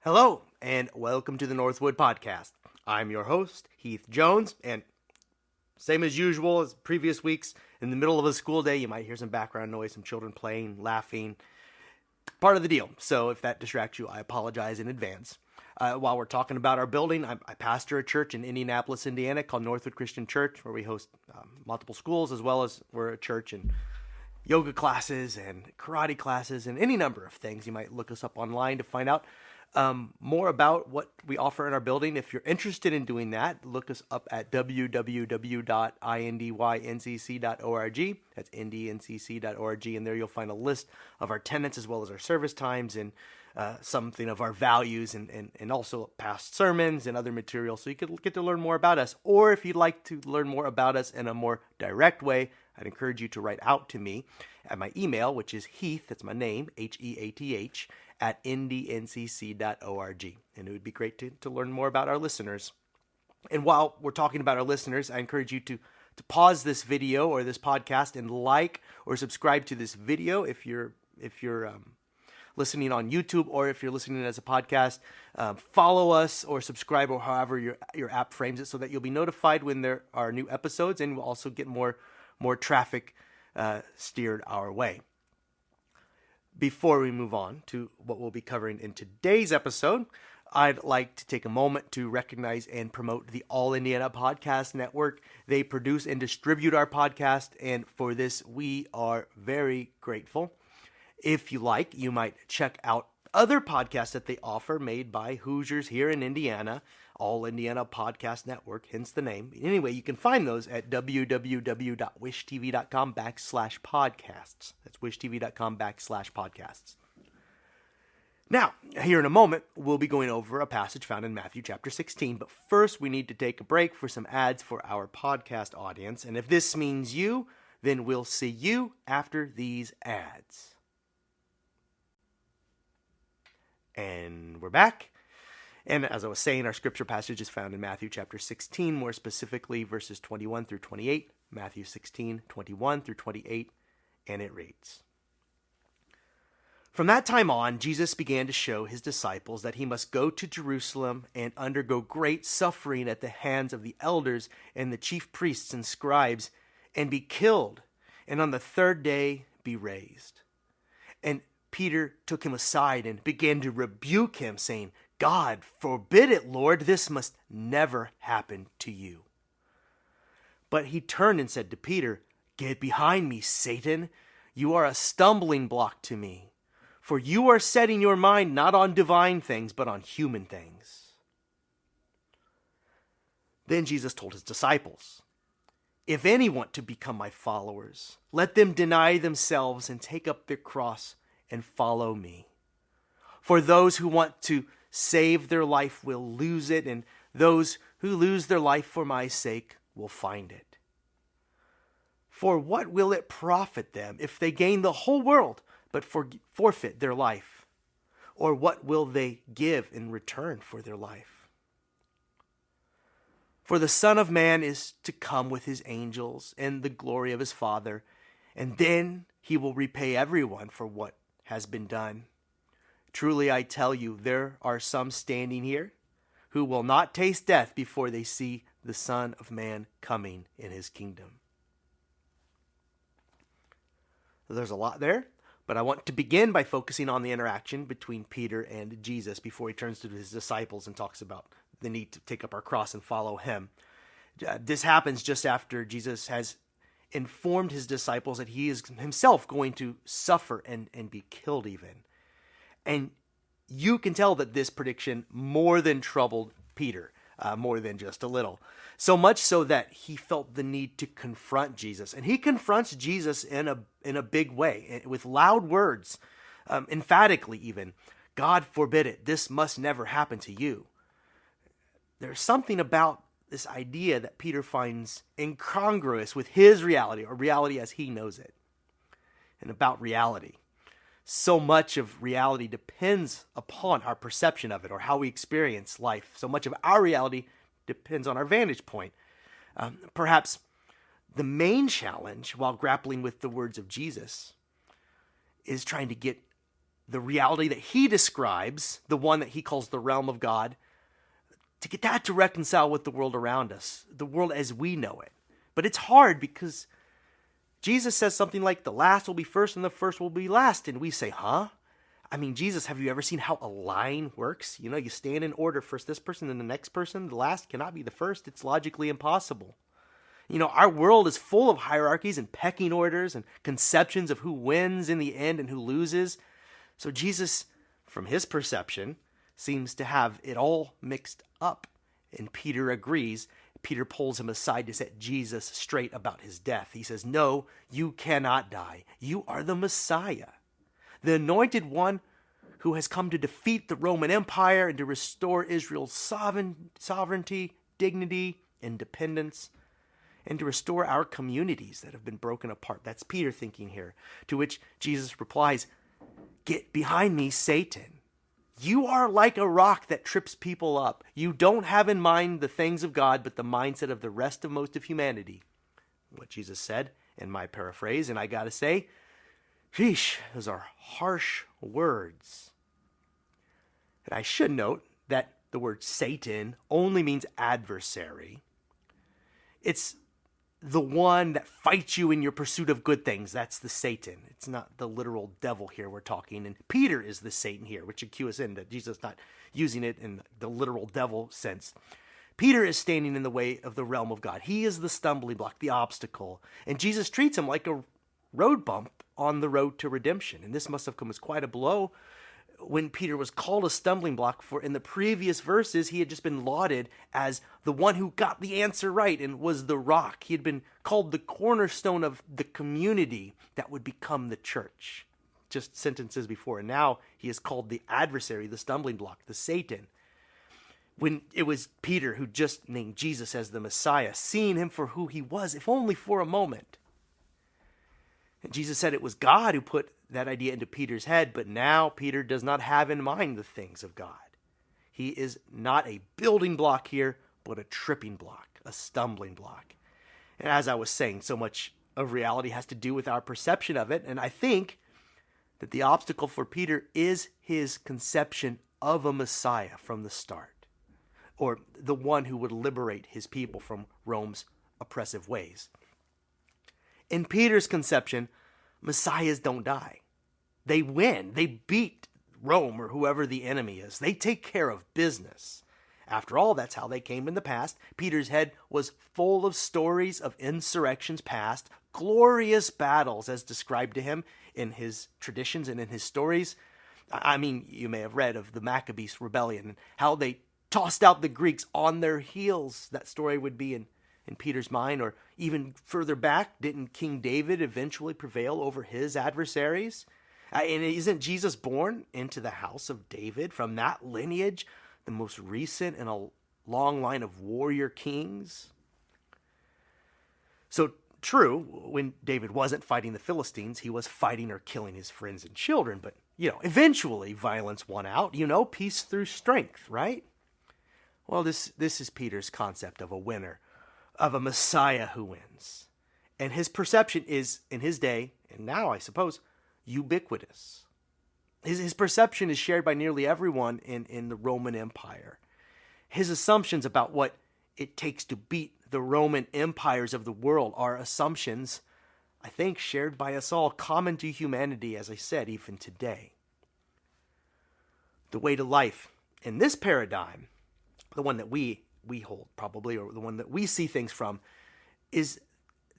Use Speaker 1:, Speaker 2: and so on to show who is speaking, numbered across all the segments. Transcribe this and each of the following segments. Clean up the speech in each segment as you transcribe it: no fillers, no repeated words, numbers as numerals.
Speaker 1: Hello, and welcome to the Northwood Podcast. I'm your host, Heath Jones, and same as usual as previous weeks, in the middle of a school day, you might hear some background noise, some children playing, laughing. Part of the deal. So if that distracts you, I apologize in advance. While we're talking about our building, I pastor a church in Indianapolis, Indiana called Northwood Christian Church, where we host multiple schools, as well as we're a church and yoga classes and karate classes and any number of things. You might look us up online to find out more about what we offer in our building. If you're interested in doing that, look us up at www.indyncc.org. That's indncc.org, and there you'll find a list of our tenants as well as our service times and something of our values and also past sermons and other material, so you could get to learn more about us. Or if you'd like to learn more about us in a more direct way, I'd encourage you to write out to me at my email, which is Heath, that's my name, Heath, at indncc.org. And it would be great to learn more about our listeners. And while we're talking about our listeners, I encourage you to pause this video or this podcast and like or subscribe to this video if you're listening on YouTube, or if you're listening as a podcast, follow us or subscribe, or however your app frames it, so that you'll be notified when there are new episodes, and we'll also get more traffic steered our way. Before we move on to what we'll be covering in today's episode, I'd like to take a moment to recognize and promote the All Indiana Podcast Network. They produce and distribute our podcast, and for this, we are very grateful. If you like, you might check out other podcasts that they offer made by Hoosiers here in Indiana, All Indiana Podcast Network, hence the name. Anyway, you can find those at wishtv.com/podcasts. That's wishtv.com/podcasts. Now, here in a moment, we'll be going over a passage found in Matthew chapter 16, but first we need to take a break for some ads for our podcast audience, and if this means you, then we'll see you after these ads. And we're back. And as I was saying, our scripture passage is found in Matthew chapter 16, more specifically verses 21 through 28. Matthew 16, 21 through 28, and it reads, "From that time on, Jesus began to show his disciples that he must go to Jerusalem and undergo great suffering at the hands of the elders and the chief priests and scribes, and be killed, and on the third day be raised. And Peter took him aside and began to rebuke him, saying, 'God forbid it, Lord, this must never happen to you.' But he turned and said to Peter, 'Get behind me, Satan. You are a stumbling block to me, for you are setting your mind not on divine things, but on human things.' Then Jesus told his disciples, 'If any want to become my followers, let them deny themselves and take up their cross and follow me. For those who want to save their life will lose it, and those who lose their life for my sake will find it. For what will it profit them if they gain the whole world but forfeit their life? Or what will they give in return for their life? For the Son of Man is to come with his angels in the glory of his Father, and then he will repay everyone for what has been done. Truly I tell you, there are some standing here who will not taste death before they see the Son of Man coming in his kingdom." There's a lot there, but I want to begin by focusing on the interaction between Peter and Jesus before he turns to his disciples and talks about the need to take up our cross and follow him. This happens just after Jesus has informed his disciples that he is himself going to suffer and be killed even. And you can tell that this prediction more than troubled Peter, more than just a little. So much so that he felt the need to confront Jesus. And he confronts Jesus in a big way, with loud words, emphatically even. "God forbid it. This must never happen to you." There's something about this idea that Peter finds incongruous with his reality, or reality as he knows it. And about reality, so much of reality depends upon our perception of it, or how we experience life. So much of our reality depends on our vantage point. Perhaps the main challenge while grappling with the words of Jesus is trying to get the reality that he describes, the one that he calls the realm of God, to get that to reconcile with the world around us, the world as we know it. But it's hard because Jesus says something like the last will be first and the first will be last. And we say, huh? I mean, Jesus, have you ever seen how a line works? You know, you stand in order, first this person, then the next person. The last cannot be the first. It's logically impossible. You know, our world is full of hierarchies and pecking orders and conceptions of who wins in the end and who loses. So Jesus, from his perception, seems to have it all mixed up. And Peter agrees. Peter pulls him aside to set Jesus straight about his death. He says, no, you cannot die. You are the Messiah, the anointed one who has come to defeat the Roman Empire and to restore Israel's sovereignty, dignity, independence, and to restore our communities that have been broken apart. That's Peter thinking here. To which Jesus replies, get behind me, Satan. You are like a rock that trips people up. You don't have in mind the things of God, but the mindset of the rest of most of humanity. What Jesus said in my paraphrase, and I gotta say, sheesh, those are harsh words. And I should note that the word Satan only means adversary. It's the one that fights you in your pursuit of good things. That's the Satan. It's not the literal devil here we're talking. And Peter is the Satan here, which would cue us in that Jesus is not using it in the literal devil sense. Peter is standing in the way of the realm of God. He is the stumbling block, the obstacle. And Jesus treats him like a road bump on the road to redemption. And this must have come as quite a blow when Peter was called a stumbling block, for in the previous verses, he had just been lauded as the one who got the answer right and was the rock. He had been called the cornerstone of the community that would become the church, just sentences before. And now he is called the adversary, the stumbling block, the Satan. When it was Peter who just named Jesus as the Messiah, seeing him for who he was, if only for a moment. And Jesus said it was God who put that idea into Peter's head, but now Peter does not have in mind the things of God. He is not a building block here, but a tripping block, a stumbling block. And as I was saying, so much of reality has to do with our perception of it, and I think that the obstacle for Peter is his conception of a Messiah from the start, or the one who would liberate his people from Rome's oppressive ways. In Peter's conception, Messiahs don't die. They win. They beat Rome or whoever the enemy is. They take care of business. After all, that's how they came in the past. Peter's head was full of stories of insurrections past, glorious battles as described to him in his traditions and in his stories. I mean, you may have read of the Maccabees rebellion and how they tossed out the Greeks on their heels. That story would be in Peter's mind. Or even further back, didn't King David eventually prevail over his adversaries? And isn't Jesus born into the house of David from that lineage, the most recent in a long line of warrior kings? So true, when David wasn't fighting the Philistines, he was fighting or killing his friends and children. But, eventually violence won out, peace through strength, right? Well, this is Peter's concept of a winner, of a Messiah who wins. And his perception is, in his day, and now I suppose, ubiquitous. His perception is shared by nearly everyone in the Roman Empire. His assumptions about what it takes to beat the Roman empires of the world are assumptions, I think, shared by us all, common to humanity, as I said, even today. The way to life in this paradigm, the one that we hold probably, or the one that we see things from, is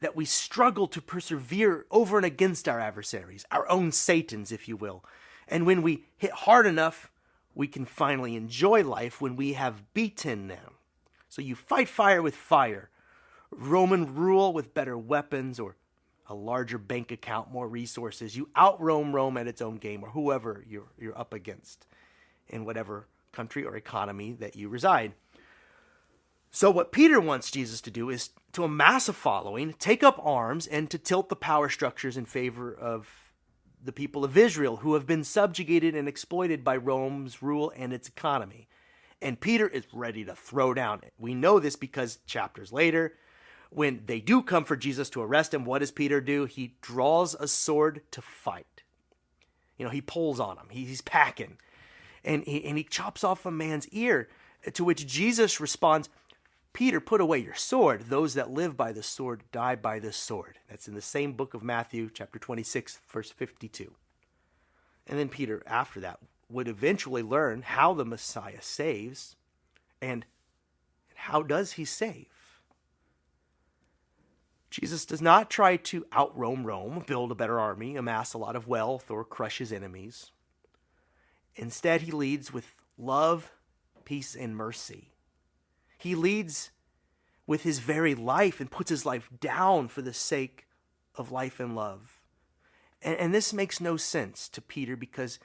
Speaker 1: that we struggle to persevere over and against our adversaries, our own Satans, if you will. And when we hit hard enough, we can finally enjoy life when we have beaten them. So you fight fire with fire, Roman rule with better weapons or a larger bank account, more resources. You outroam Rome at its own game, or whoever you're up against in whatever country or economy that you reside. So what Peter wants Jesus to do is to amass a following, take up arms, and to tilt the power structures in favor of the people of Israel who have been subjugated and exploited by Rome's rule and its economy. And Peter is ready to throw down. We know this because chapters later, when they do come for Jesus to arrest him, what does Peter do? He draws a sword to fight. He pulls on him. He's packing. And he chops off a man's ear, to which Jesus responds, Peter, put away your sword. Those that live by the sword die by the sword. That's in the same book of Matthew, chapter 26, verse 52. And then Peter, after that, would eventually learn how the Messiah saves. And how does he save? Jesus does not try to out-Rome Rome, build a better army, amass a lot of wealth, or crush his enemies. Instead, he leads with love, peace, and mercy. He leads with his very life and puts his life down for the sake of life and love. And this makes no sense to Peter because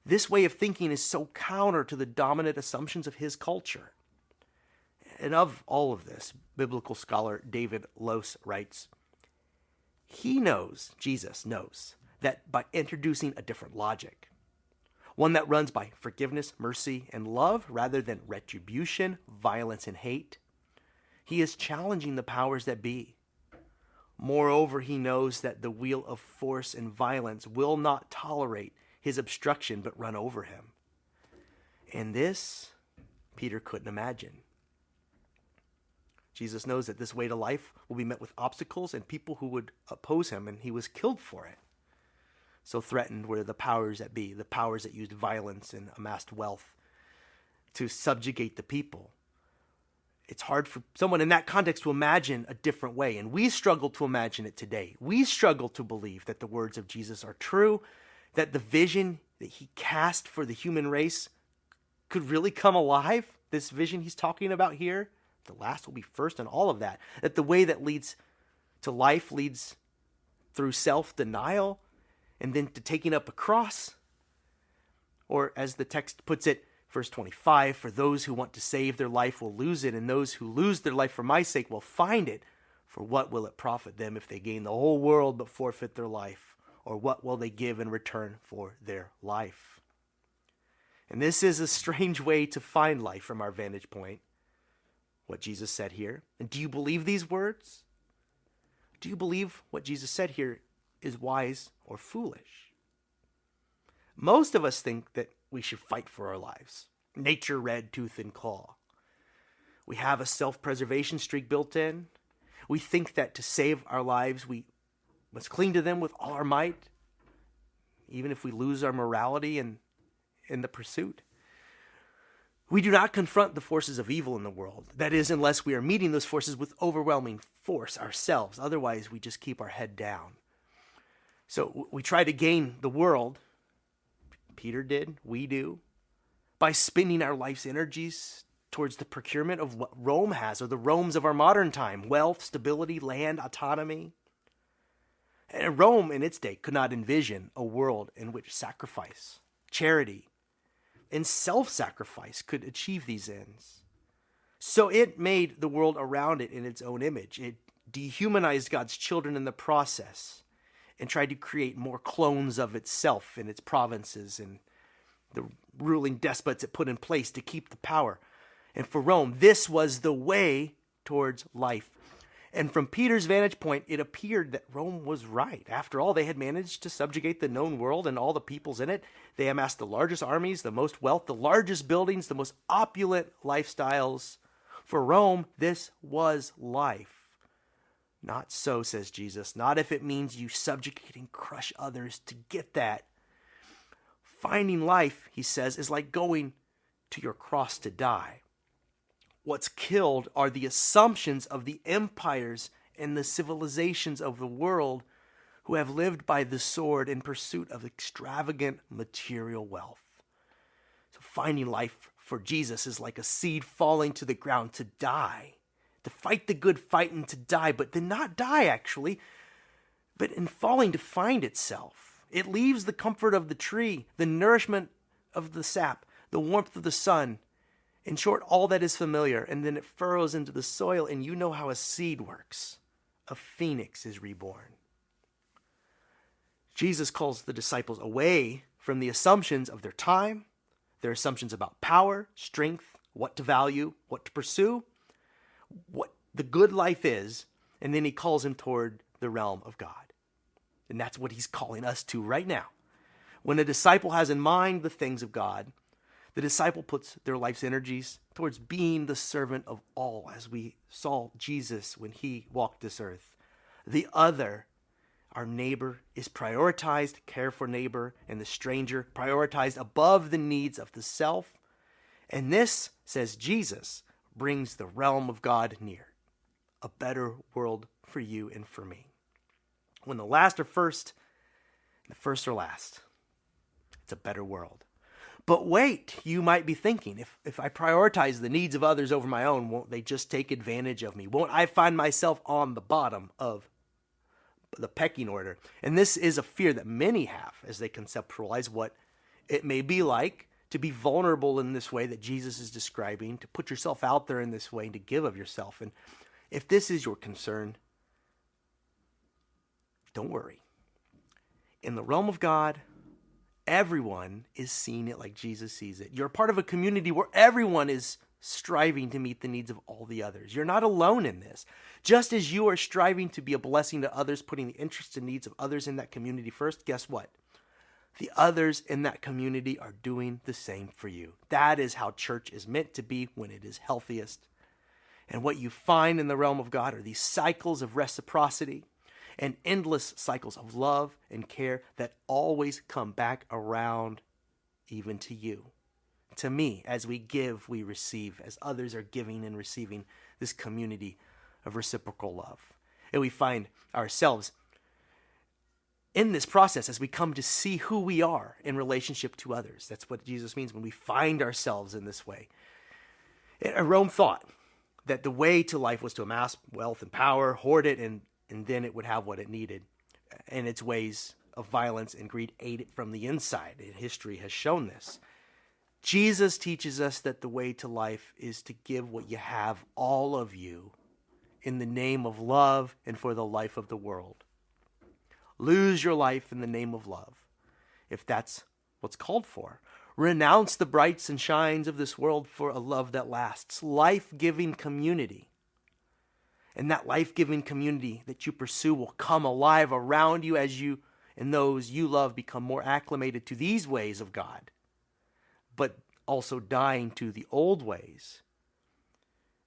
Speaker 1: this way of thinking is so counter to the dominant assumptions of his culture. And of all of this, biblical scholar David Lose writes, Jesus knows, that by introducing a different logic, one that runs by forgiveness, mercy, and love rather than retribution, violence, and hate, he is challenging the powers that be. Moreover, he knows that the wheel of force and violence will not tolerate his obstruction but run over him. And this, Peter couldn't imagine. Jesus knows that this way to life will be met with obstacles and people who would oppose him, and he was killed for it. So threatened were the powers that be, the powers that used violence and amassed wealth to subjugate the people. It's hard for someone in that context to imagine a different way, and we struggle to imagine it today. We struggle to believe that the words of Jesus are true, that the vision that he cast for the human race could really come alive, this vision he's talking about here. The last will be first and all of that. That the way that leads to life leads through self-denial and then to taking up a cross. Or as the text puts it, verse 25, for those who want to save their life will lose it, and those who lose their life for my sake will find it. For what will it profit them if they gain the whole world but forfeit their life? Or what will they give in return for their life? And this is a strange way to find life from our vantage point. What Jesus said here. And do you believe these words? Do you believe what Jesus said here is wise or foolish? Most of us think that we should fight for our lives. Nature red, tooth and claw. We have a self-preservation streak built in. We think that to save our lives, we must cling to them with all our might, even if we lose our morality in the pursuit. We do not confront the forces of evil in the world. That is, unless we are meeting those forces with overwhelming force ourselves. Otherwise, we just keep our head down. So we try to gain the world. Peter did, we do, by spending our life's energies towards the procurement of what Rome has, or the Romes of our modern time: wealth, stability, land, autonomy. And Rome in its day could not envision a world in which sacrifice, charity, and self-sacrifice could achieve these ends. So it made the world around it in its own image. It dehumanized God's children in the process and tried to create more clones of itself in its provinces and the ruling despots it put in place to keep the power. And for Rome, this was the way towards life. And from Peter's vantage point, it appeared that Rome was right. After all, they had managed to subjugate the known world and all the peoples in it. They amassed the largest armies, the most wealth, the largest buildings, the most opulent lifestyles. For Rome, this was life. Not so, says Jesus. Not if it means you subjugate and crush others to get that. Finding life, he says, is like going to your cross to die. What's killed are the assumptions of the empires and the civilizations of the world who have lived by the sword in pursuit of extravagant material wealth. So finding life for Jesus is like a seed falling to the ground to die, to fight the good fight and to die, but to not die actually, but in falling to find itself. It leaves the comfort of the tree, the nourishment of the sap, the warmth of the sun, in short, all that is familiar, and then it furrows into the soil, and you know how a seed works. A phoenix is reborn. Jesus calls the disciples away from the assumptions of their time, their assumptions about power, strength, what to value, what to pursue, what the good life is, and then he calls them toward the realm of God. And that's what he's calling us to right now. When a disciple has in mind the things of God, the disciple puts their life's energies towards being the servant of all, as we saw Jesus when he walked this earth. The other, our neighbor, is prioritized, care for neighbor and the stranger, prioritized above the needs of the self. And this, says Jesus, brings the realm of God near. A better world for you and for me. When the last are first, and the first are last, it's a better world. But wait, you might be thinking, if I prioritize the needs of others over my own, won't they just take advantage of me? Won't I find myself on the bottom of the pecking order? And this is a fear that many have as they conceptualize what it may be like to be vulnerable in this way that Jesus is describing, to put yourself out there in this way, and to give of yourself. And if this is your concern, don't worry. In the realm of God, everyone is seeing it like Jesus sees it. You're part of a community where everyone is striving to meet the needs of all the others. You're not alone in this. Just as you are striving to be a blessing to others, putting the interests and needs of others in that community first, guess what? The others in that community are doing the same for you. That is how church is meant to be when it is healthiest. And what you find in the realm of God are these cycles of reciprocity and endless cycles of love and care that always come back around even to you. To me, as we give, we receive, as others are giving and receiving this community of reciprocal love. And we find ourselves in this process as we come to see who we are in relationship to others. That's what Jesus means when we find ourselves in this way. Rome thought that the way to life was to amass wealth and power, hoard it, and then it would have what it needed. And its ways of violence and greed ate it from the inside. And history has shown this. Jesus teaches us that the way to life is to give what you have, all of you, in the name of love and for the life of the world. Lose your life in the name of love, if that's what's called for. Renounce the brights and shines of this world for a love that lasts. Life-giving community. And that life-giving community that you pursue will come alive around you as you and those you love become more acclimated to these ways of God, but also dying to the old ways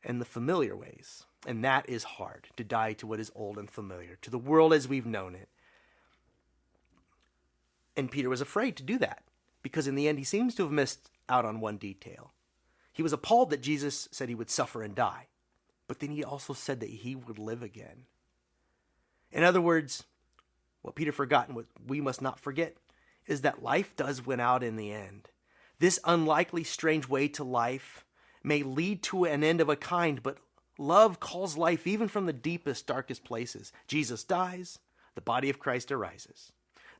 Speaker 1: and the familiar ways. And that is hard, to die to what is old and familiar, to the world as we've known it. And Peter was afraid to do that, because in the end he seems to have missed out on one detail. He was appalled that Jesus said he would suffer and die, but then he also said that he would live again. In other words, what Peter forgot and what we must not forget is that life does win out in the end. This unlikely, strange way to life may lead to an end of a kind, but love calls life even from the deepest, darkest places. Jesus dies, the body of Christ arises.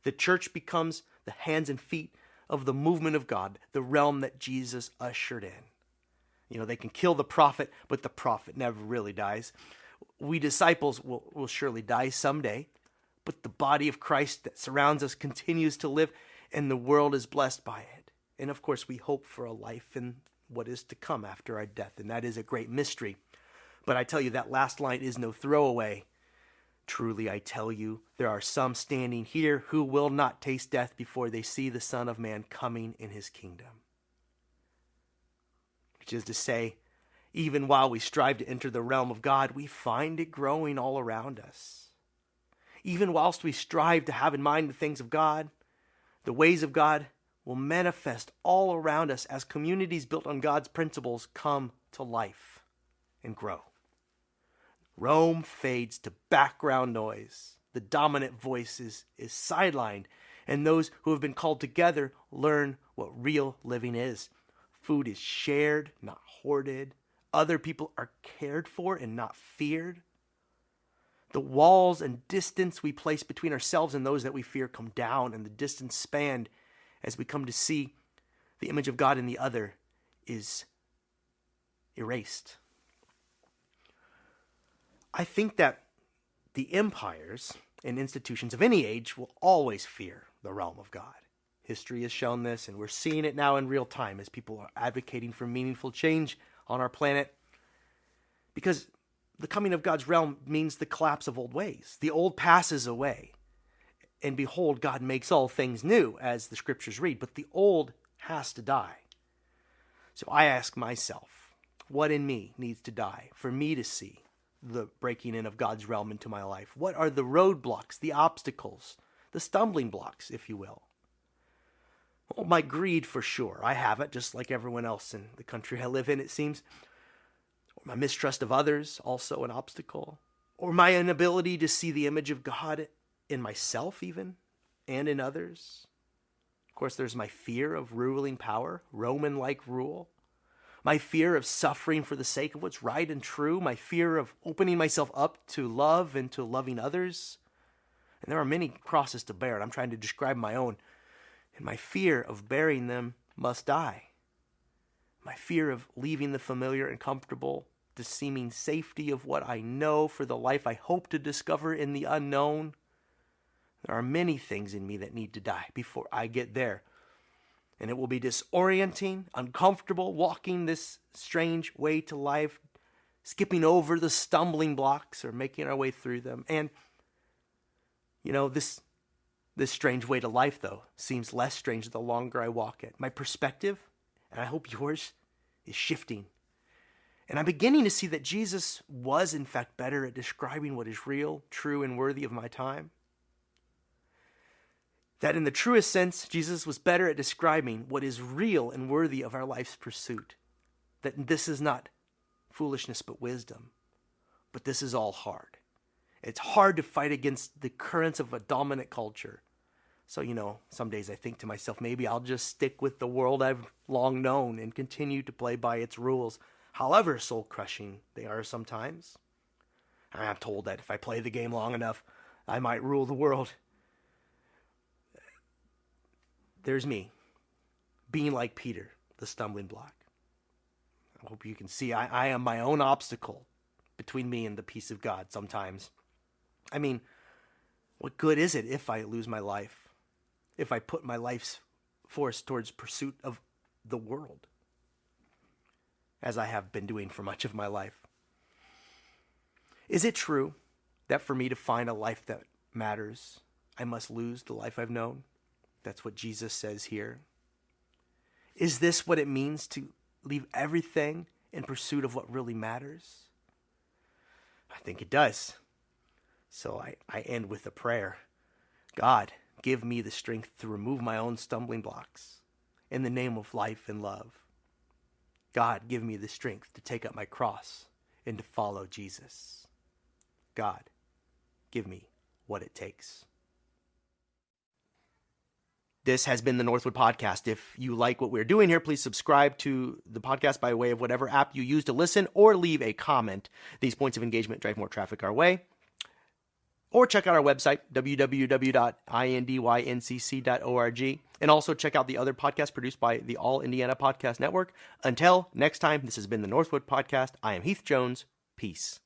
Speaker 1: The church becomes the hands and feet of the movement of God, the realm that Jesus ushered in. You know, they can kill the prophet, but the prophet never really dies. We disciples will surely die someday, but the body of Christ that surrounds us continues to live, and the world is blessed by it. And of course, we hope for a life in what is to come after our death, and that is a great mystery. But I tell you, that last line is no throwaway. Truly, I tell you, there are some standing here who will not taste death before they see the Son of Man coming in his kingdom. Which is to say, even while we strive to enter the realm of God, we find it growing all around us. Even whilst we strive to have in mind the things of God, the ways of God will manifest all around us as communities built on God's principles come to life and grow. Rome fades to background noise. The dominant voice is sidelined, and those who have been called together learn what real living is. Food is shared, not hoarded. Other people are cared for and not feared. The walls and distance we place between ourselves and those that we fear come down, and the distance spanned as we come to see the image of God in the other is erased. I think that the empires and institutions of any age will always fear the realm of God. History has shown this, and we're seeing it now in real time as people are advocating for meaningful change on our planet. Because the coming of God's realm means the collapse of old ways. The old passes away. And behold, God makes all things new, as the scriptures read, but the old has to die. So I ask myself, what in me needs to die for me to see the breaking in of God's realm into my life? What are the roadblocks, the obstacles, the stumbling blocks, if you will? Well, my greed, for sure. I have it, just like everyone else in the country I live in, it seems. Or my mistrust of others, also an obstacle. Or my inability to see the image of God in myself even, and in others. Of course, there's my fear of ruling power, Roman-like rule. My fear of suffering for the sake of what's right and true. My fear of opening myself up to love and to loving others. And there are many crosses to bear, and I'm trying to describe my own. And my fear of bearing them must die. My fear of leaving the familiar and comfortable, the seeming safety of what I know for the life I hope to discover in the unknown. There are many things in me that need to die before I get there. And it will be disorienting, uncomfortable, walking this strange way to life, skipping over the stumbling blocks or making our way through them. And, this strange way to life, though, seems less strange the longer I walk it. My perspective, and I hope yours, is shifting. And I'm beginning to see that Jesus was, in fact, better at describing what is real, true, and worthy of my time. That in the truest sense, Jesus was better at describing what is real and worthy of our life's pursuit. That this is not foolishness but wisdom. But this is all hard. It's hard to fight against the currents of a dominant culture. So, some days I think to myself, maybe I'll just stick with the world I've long known and continue to play by its rules, however soul-crushing they are sometimes. I'm told that if I play the game long enough, I might rule the world. There's me, being like Peter, the stumbling block. I hope you can see I am my own obstacle between me and the peace of God sometimes. I mean, what good is it if I lose my life? If I put my life's force towards pursuit of the world, as I have been doing for much of my life? Is it true that for me to find a life that matters, I must lose the life I've known? That's what Jesus says here. Is this what it means to leave everything in pursuit of what really matters? I think it does. So I end with a prayer. God, give me the strength to remove my own stumbling blocks in the name of life and love. God, give me the strength to take up my cross and to follow Jesus. God, give me what it takes. This has been the Northwood Podcast. If you like what we're doing here, please subscribe to the podcast by way of whatever app you use to listen, or leave a comment. These points of engagement drive more traffic our way. Or check out our website, www.indyncc.org. And also check out the other podcasts produced by the All Indiana Podcast Network. Until next time, this has been the Northwood Podcast. I am Heath Jones. Peace.